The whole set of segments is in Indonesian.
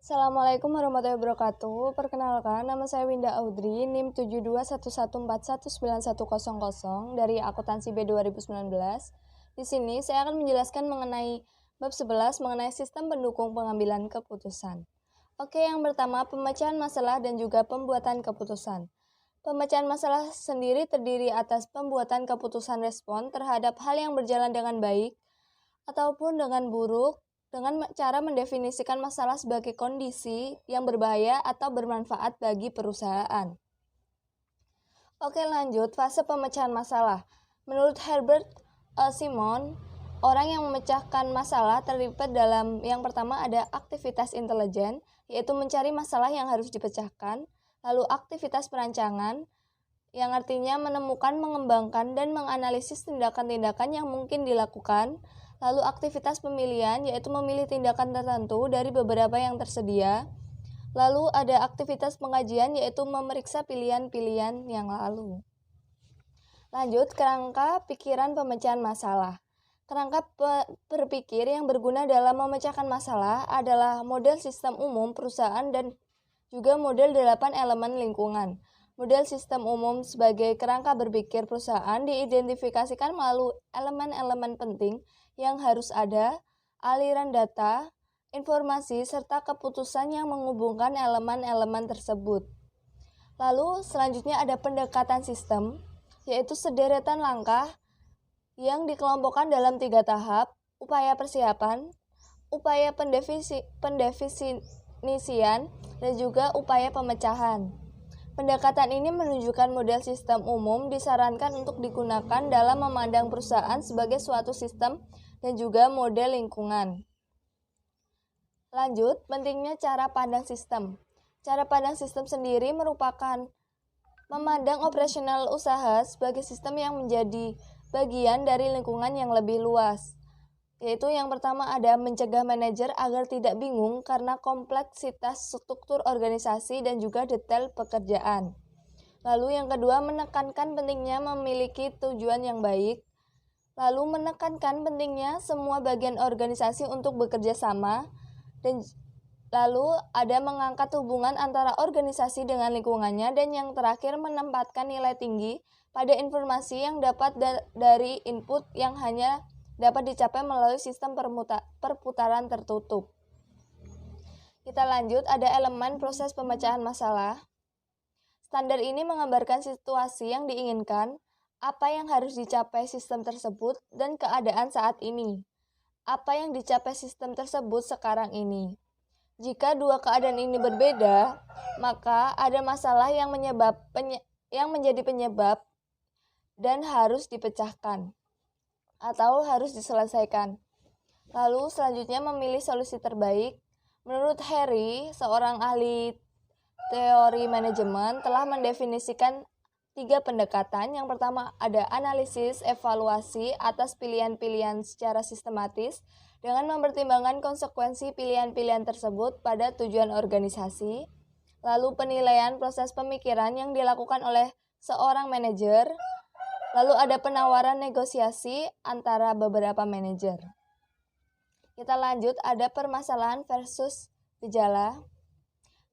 Assalamualaikum warahmatullahi wabarakatuh. Perkenalkan, nama saya Winda Audrey, NIM 7211419100 dari Akuntansi B 2019. Di sini saya akan menjelaskan mengenai bab 11 mengenai sistem pendukung pengambilan keputusan. Oke, yang pertama pemecahan masalah dan juga pembuatan keputusan. Pemecahan masalah sendiri terdiri atas pembuatan keputusan respon terhadap hal yang berjalan dengan baik ataupun dengan buruk, dengan cara mendefinisikan masalah sebagai kondisi yang berbahaya atau bermanfaat bagi perusahaan. Oke, lanjut fase pemecahan masalah. Menurut Herbert Simon, orang yang memecahkan masalah terlibat dalam yang pertama ada aktivitas intelijen, yaitu mencari masalah yang harus dipecahkan, lalu aktivitas perancangan, yang artinya menemukan, mengembangkan, dan menganalisis tindakan-tindakan yang mungkin dilakukan. Lalu aktivitas pemilihan, yaitu memilih tindakan tertentu dari beberapa yang tersedia. Lalu ada aktivitas pengajian, yaitu memeriksa pilihan-pilihan yang lalu. Lanjut, kerangka pikiran pemecahan masalah. Kerangka berpikir yang berguna dalam memecahkan masalah adalah model sistem umum perusahaan dan juga model 8 elemen lingkungan. Model sistem umum sebagai kerangka berpikir perusahaan diidentifikasikan melalui elemen-elemen penting yang harus ada, aliran data, informasi, serta keputusan yang menghubungkan elemen-elemen tersebut. Lalu selanjutnya ada pendekatan sistem, yaitu sederetan langkah yang dikelompokkan dalam 3 tahap: upaya persiapan, upaya pendefinisian, dan juga upaya pemecahan. Pendekatan ini menunjukkan model sistem umum disarankan untuk digunakan dalam memandang perusahaan sebagai suatu sistem dan juga model lingkungan. Lanjut, pentingnya cara pandang sistem. Cara pandang sistem sendiri merupakan memandang operasional usaha sebagai sistem yang menjadi bagian dari lingkungan yang lebih luas. Yaitu yang pertama ada mencegah manajer agar tidak bingung karena kompleksitas struktur organisasi dan juga detail pekerjaan. Lalu yang kedua menekankan pentingnya memiliki tujuan yang baik. Lalu menekankan pentingnya semua bagian organisasi untuk bekerja sama. Dan lalu ada mengangkat hubungan antara organisasi dengan lingkungannya. Dan yang terakhir menempatkan nilai tinggi pada informasi yang dapat dari input yang hanya dapat dicapai melalui sistem perputaran tertutup. Kita lanjut, ada elemen proses pemecahan masalah. Standar ini menggambarkan situasi yang diinginkan, apa yang harus dicapai sistem tersebut, dan keadaan saat ini. Apa yang dicapai sistem tersebut sekarang ini. Jika dua keadaan ini berbeda, maka ada masalah yang menjadi penyebab dan harus dipecahkan atau harus diselesaikan. Lalu selanjutnya memilih solusi terbaik. Menurut Harry, seorang ahli teori manajemen, telah mendefinisikan 3 pendekatan. Yang pertama ada analisis, evaluasi atas pilihan-pilihan secara sistematis dengan mempertimbangkan konsekuensi pilihan-pilihan tersebut pada tujuan organisasi. Lalu penilaian proses pemikiran yang dilakukan oleh seorang manajer. Lalu ada penawaran negosiasi antara beberapa manajer. Kita lanjut, ada permasalahan versus gejala.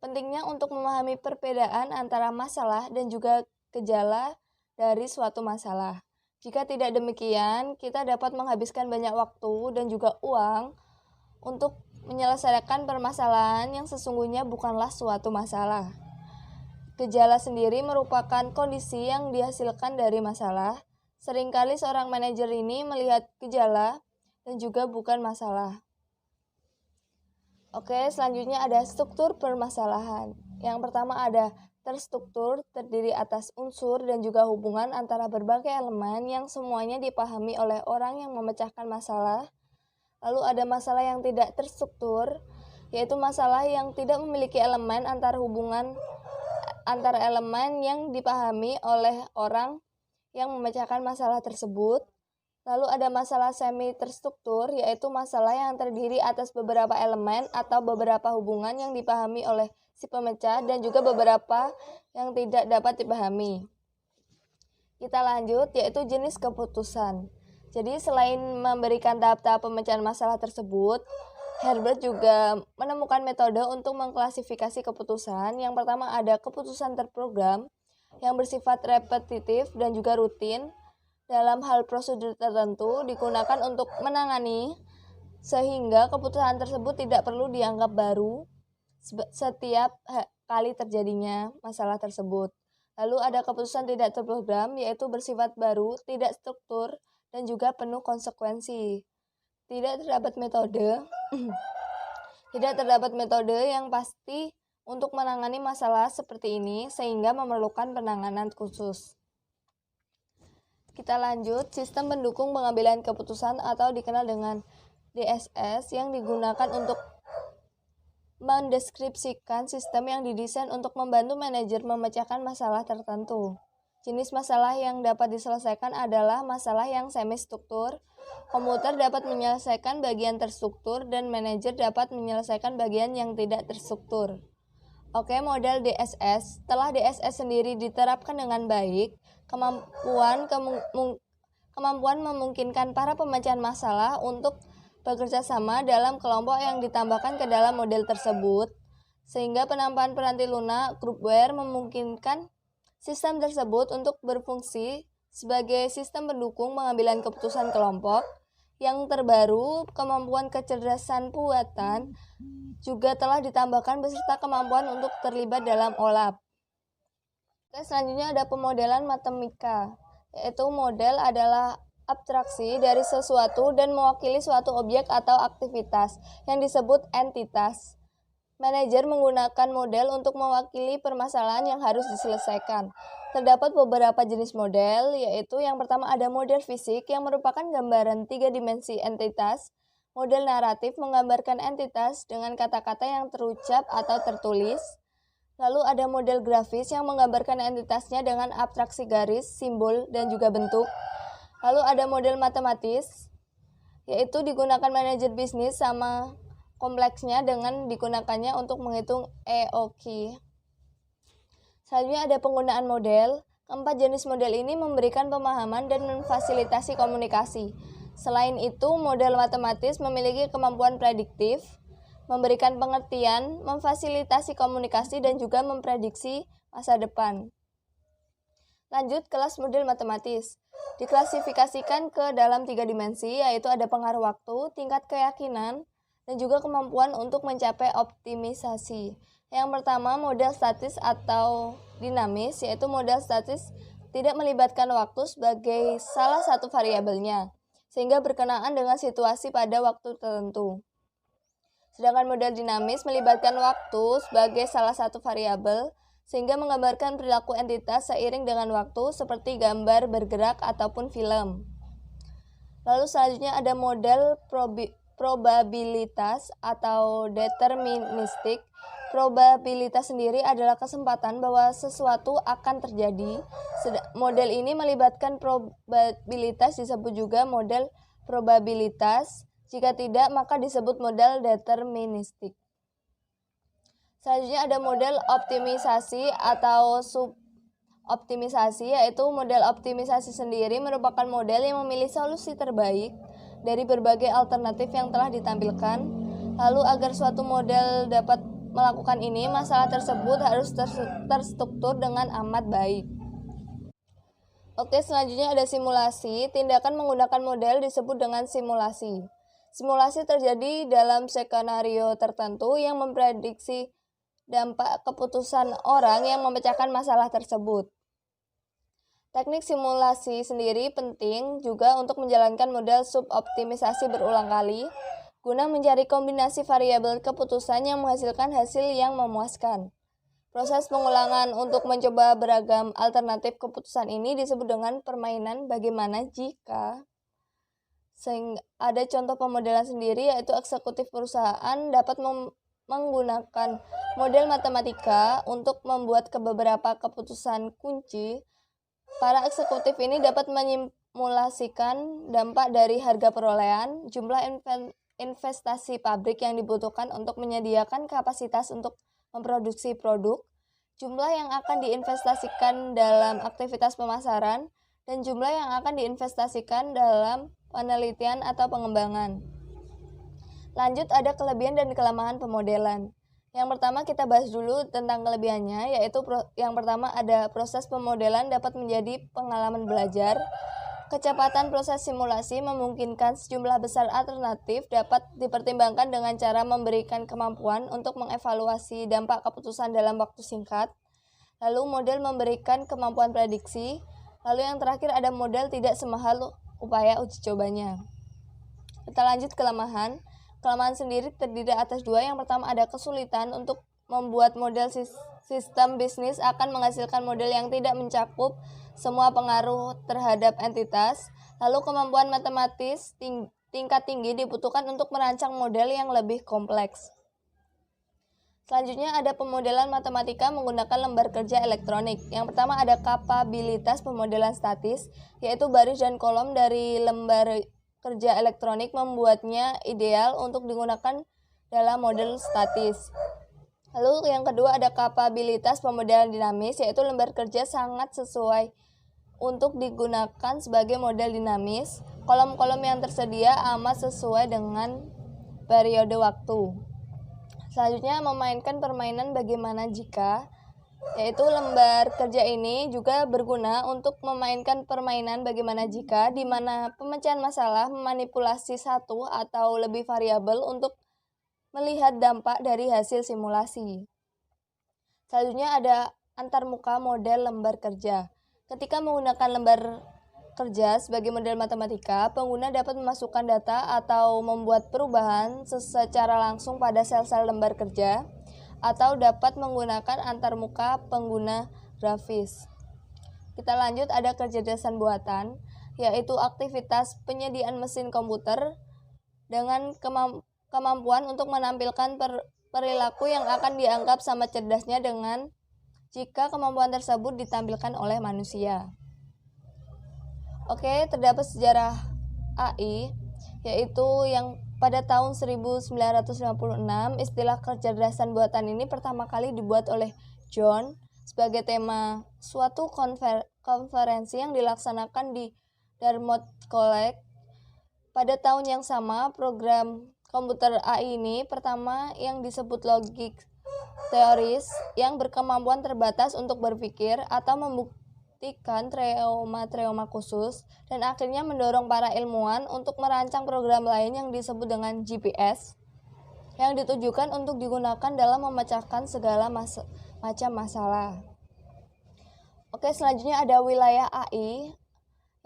Pentingnya untuk memahami perbedaan antara masalah dan juga gejala dari suatu masalah. Jika tidak demikian, kita dapat menghabiskan banyak waktu dan juga uang untuk menyelesaikan permasalahan yang sesungguhnya bukanlah suatu masalah. Gejala sendiri merupakan kondisi yang dihasilkan dari masalah. Seringkali seorang manajer ini melihat gejala dan juga bukan masalah. Oke, selanjutnya ada struktur permasalahan. Yang pertama ada terstruktur, terdiri atas unsur dan juga hubungan antara berbagai elemen yang semuanya dipahami oleh orang yang memecahkan masalah. Lalu ada masalah yang tidak terstruktur, yaitu masalah yang tidak memiliki elemen antar elemen yang dipahami oleh orang yang memecahkan masalah tersebut. Lalu ada masalah semi terstruktur, yaitu masalah yang terdiri atas beberapa elemen atau beberapa hubungan yang dipahami oleh si pemecah dan juga beberapa yang tidak dapat dipahami. Kita lanjut, yaitu jenis keputusan. Jadi selain memberikan tahap-tahap pemecahan masalah tersebut, Herbert juga menemukan metode untuk mengklasifikasi keputusan. Yang pertama ada keputusan terprogram yang bersifat repetitif dan juga rutin dalam hal prosedur tertentu digunakan untuk menangani sehingga keputusan tersebut tidak perlu dianggap baru setiap kali terjadinya masalah tersebut. Lalu ada keputusan tidak terprogram yaitu bersifat baru, tidak struktur, dan juga penuh konsekuensi. Tidak terdapat metode yang pasti untuk menangani masalah seperti ini sehingga memerlukan penanganan khusus. Kita lanjut, sistem pendukung pengambilan keputusan atau dikenal dengan DSS yang digunakan untuk mendeskripsikan sistem yang didesain untuk membantu manajer memecahkan masalah tertentu. Jenis masalah yang dapat diselesaikan adalah masalah yang semi-struktur. Komputer dapat menyelesaikan bagian terstruktur dan manajer dapat menyelesaikan bagian yang tidak terstruktur. Oke, model DSS. Setelah DSS sendiri diterapkan dengan baik, kemampuan memungkinkan para pemecahan masalah untuk bekerja sama dalam kelompok yang ditambahkan ke dalam model tersebut, sehingga penambahan peranti lunak groupware memungkinkan sistem tersebut untuk berfungsi sebagai sistem pendukung pengambilan keputusan kelompok. Yang terbaru, kemampuan kecerdasan buatan juga telah ditambahkan beserta kemampuan untuk terlibat dalam OLAP. Selanjutnya ada pemodelan matematika, yaitu model adalah abstraksi dari sesuatu dan mewakili suatu objek atau aktivitas yang disebut entitas. Manajer menggunakan model untuk mewakili permasalahan yang harus diselesaikan. Terdapat beberapa jenis model, yaitu yang pertama ada model fisik yang merupakan gambaran 3 dimensi entitas. Model naratif menggambarkan entitas dengan kata-kata yang terucap atau tertulis. Lalu ada model grafis yang menggambarkan entitasnya dengan abstraksi garis, simbol, dan juga bentuk. Lalu ada model matematis, yaitu digunakan manajer bisnis sama kompleksnya dengan digunakannya untuk menghitung EOQ. Selanjutnya ada penggunaan model. Keempat jenis model ini memberikan pemahaman dan memfasilitasi komunikasi. Selain itu, model matematis memiliki kemampuan prediktif, memberikan pengertian, memfasilitasi komunikasi, dan juga memprediksi masa depan. Lanjut, kelas model matematis. Diklasifikasikan ke dalam 3 dimensi, yaitu ada pengaruh waktu, tingkat keyakinan, dan juga kemampuan untuk mencapai optimisasi. Yang pertama, model statis atau dinamis, yaitu model statis tidak melibatkan waktu sebagai salah satu variabelnya, sehingga berkenaan dengan situasi pada waktu tertentu. Sedangkan model dinamis melibatkan waktu sebagai salah satu variabel, sehingga menggambarkan perilaku entitas seiring dengan waktu seperti gambar bergerak ataupun film. Lalu selanjutnya ada model probabilitas atau deterministik. Probabilitas sendiri adalah kesempatan bahwa sesuatu akan terjadi. Model ini melibatkan probabilitas disebut juga model probabilitas. Jika tidak, maka disebut model deterministik. Selanjutnya ada model optimisasi atau suboptimisasi, yaitu model optimisasi sendiri merupakan model yang memilih solusi terbaik dari berbagai alternatif yang telah ditampilkan. Lalu agar suatu model dapat melakukan ini, masalah tersebut harus terstruktur dengan amat baik. Oke, selanjutnya ada simulasi. Tindakan menggunakan model disebut dengan simulasi. Simulasi terjadi dalam skenario tertentu yang memprediksi dampak keputusan orang yang memecahkan masalah tersebut. Teknik simulasi sendiri penting juga untuk menjalankan model suboptimisasi berulang kali, guna mencari kombinasi variabel keputusan yang menghasilkan hasil yang memuaskan. Proses pengulangan untuk mencoba beragam alternatif keputusan ini disebut dengan permainan bagaimana jika. Sehingga ada contoh pemodelan sendiri, yaitu eksekutif perusahaan dapat menggunakan model matematika untuk membuat beberapa keputusan kunci. Para eksekutif ini dapat menyimulasikan dampak dari harga perolehan, jumlah investasi pabrik yang dibutuhkan untuk menyediakan kapasitas untuk memproduksi produk, jumlah yang akan diinvestasikan dalam aktivitas pemasaran, dan jumlah yang akan diinvestasikan dalam penelitian atau pengembangan. Lanjut ada kelebihan dan kelemahan pemodelan. Yang pertama kita bahas dulu tentang kelebihannya, yaitu yang pertama ada proses pemodelan dapat menjadi pengalaman belajar. Kecepatan proses simulasi memungkinkan sejumlah besar alternatif dapat dipertimbangkan dengan cara memberikan kemampuan untuk mengevaluasi dampak keputusan dalam waktu singkat. Lalu model memberikan kemampuan prediksi. Lalu yang terakhir ada model tidak semahal upaya uji cobanya. Kita lanjut kelemahan. Kelemahan sendiri terdiri atas dua. Yang pertama ada kesulitan untuk membuat model sistem bisnis akan menghasilkan model yang tidak mencakup semua pengaruh terhadap entitas. Lalu kemampuan matematis tingkat tinggi dibutuhkan untuk merancang model yang lebih kompleks. Selanjutnya ada pemodelan matematika menggunakan lembar kerja elektronik. Yang pertama ada kapabilitas pemodelan statis, yaitu baris dan kolom dari lembar kerja elektronik membuatnya ideal untuk digunakan dalam model statis. Lalu yang kedua ada kapabilitas pemodelan dinamis, yaitu lembar kerja sangat sesuai untuk digunakan sebagai model dinamis. Kolom-kolom yang tersedia amat sesuai dengan periode waktu. Selanjutnya memainkan permainan bagaimana jika, yaitu lembar kerja ini juga berguna untuk memainkan permainan bagaimana jika, di mana pemecahan masalah memanipulasi satu atau lebih variabel untuk melihat dampak dari hasil simulasi. Selanjutnya ada antarmuka model lembar kerja. Ketika menggunakan lembar kerja sebagai model matematika, pengguna dapat memasukkan data atau membuat perubahan secara langsung pada sel-sel lembar kerja, atau dapat menggunakan antarmuka pengguna grafis. Kita lanjut ada kecerdasan buatan, yaitu aktivitas penyediaan mesin komputer dengan kemampuan untuk menampilkan perilaku yang akan dianggap sama cerdasnya dengan jika kemampuan tersebut ditampilkan oleh manusia. Oke, terdapat sejarah AI, yaitu yang pada tahun 1956, istilah kecerdasan buatan ini pertama kali dibuat oleh John sebagai tema suatu konferensi yang dilaksanakan di Dartmouth College. Pada tahun yang sama, program komputer AI ini pertama yang disebut logic teoris yang berkemampuan terbatas untuk berpikir atau membuktikan teorema khusus, dan akhirnya mendorong para ilmuwan untuk merancang program lain yang disebut dengan GPS yang ditujukan untuk digunakan dalam memecahkan segala macam masalah. Oke, selanjutnya ada wilayah AI.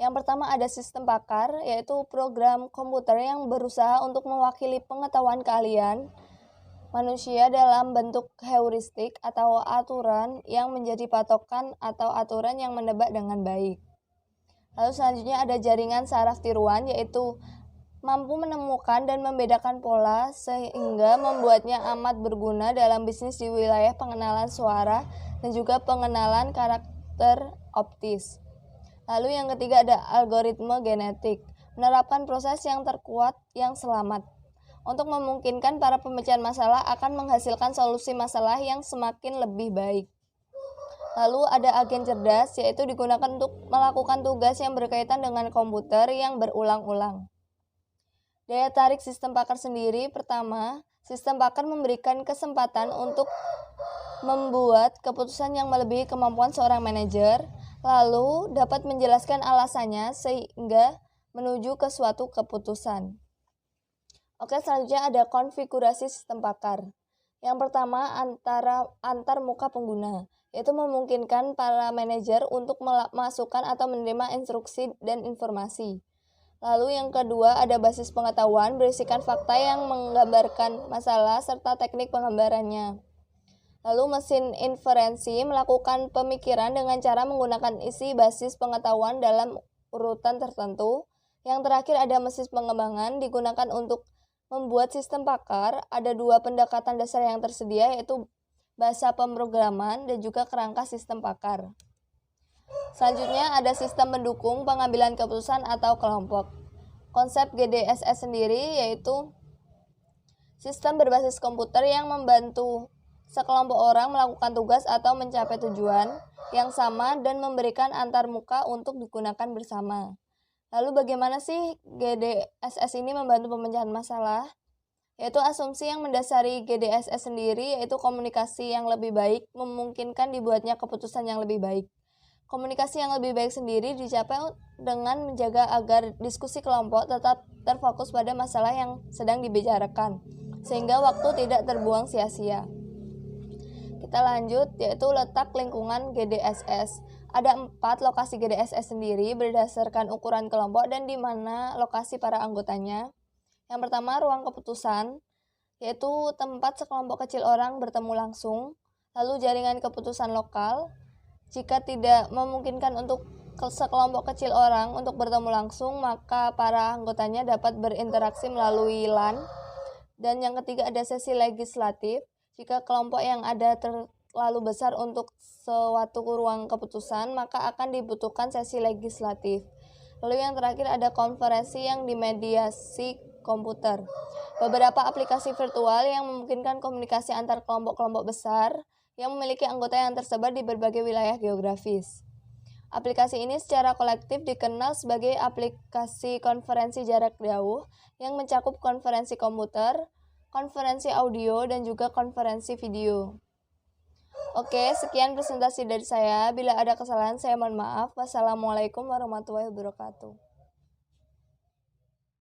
Yang pertama ada sistem pakar, yaitu program komputer yang berusaha untuk mewakili pengetahuan keahlian manusia dalam bentuk heuristik atau aturan yang menjadi patokan atau aturan yang menebak dengan baik. Lalu selanjutnya ada jaringan saraf tiruan, yaitu mampu menemukan dan membedakan pola sehingga membuatnya amat berguna dalam bisnis di wilayah pengenalan suara dan juga pengenalan karakter optis. Lalu yang ketiga ada algoritma genetik, menerapkan proses yang terkuat yang selamat untuk memungkinkan para pemecahan masalah akan menghasilkan solusi masalah yang semakin lebih baik. Lalu ada agen cerdas, yaitu digunakan untuk melakukan tugas yang berkaitan dengan komputer yang berulang-ulang. Daya tarik sistem pakar sendiri, pertama, sistem pakar memberikan kesempatan untuk membuat keputusan yang melebihi kemampuan seorang manajer, lalu dapat menjelaskan alasannya sehingga menuju ke suatu keputusan. Oke, selanjutnya ada konfigurasi sistem pakar. Yang pertama antar muka pengguna, yaitu memungkinkan para manajer untuk memasukkan atau menerima instruksi dan informasi. Lalu yang kedua ada basis pengetahuan berisikan fakta yang menggambarkan masalah serta teknik penggambarannya. Lalu mesin inferensi melakukan pemikiran dengan cara menggunakan isi basis pengetahuan dalam urutan tertentu. Yang terakhir ada mesin pengembangan digunakan untuk membuat sistem pakar. Ada dua pendekatan dasar yang tersedia, yaitu bahasa pemrograman dan juga kerangka sistem pakar. Selanjutnya ada sistem pendukung pengambilan keputusan atau kelompok. Konsep GDSS sendiri yaitu sistem berbasis komputer yang membantu sekelompok orang melakukan tugas atau mencapai tujuan yang sama dan memberikan antarmuka untuk digunakan bersama. Lalu bagaimana sih GDSS ini membantu pemecahan masalah? yaitu asumsi yang mendasari GDSS sendiri, yaitu komunikasi yang lebih baik memungkinkan dibuatnya keputusan yang lebih baik. Komunikasi yang lebih baik sendiri dicapai dengan menjaga agar diskusi kelompok tetap terfokus pada masalah yang sedang dibicarakan, sehingga waktu tidak terbuang sia-sia. Kita lanjut, yaitu letak lingkungan GDSS. Ada 4 lokasi GDSS sendiri berdasarkan ukuran kelompok dan di mana lokasi para anggotanya. Yang pertama, ruang keputusan, yaitu tempat sekelompok kecil orang bertemu langsung. Lalu jaringan keputusan lokal, jika tidak memungkinkan untuk sekelompok kecil orang untuk bertemu langsung, maka para anggotanya dapat berinteraksi melalui LAN. Dan yang ketiga, ada sesi legislatif. Jika kelompok yang ada terlalu besar untuk suatu ruang keputusan, maka akan dibutuhkan sesi legislatif. Lalu yang terakhir, ada konferensi yang dimediasi komputer. Beberapa aplikasi virtual yang memungkinkan komunikasi antar kelompok-kelompok besar yang memiliki anggota yang tersebar di berbagai wilayah geografis. Aplikasi ini secara kolektif dikenal sebagai aplikasi konferensi jarak jauh yang mencakup konferensi komputer, konferensi audio, dan juga konferensi video. Oke, sekian presentasi dari saya. Bila ada kesalahan, saya mohon maaf. Wassalamualaikum warahmatullahi wabarakatuh.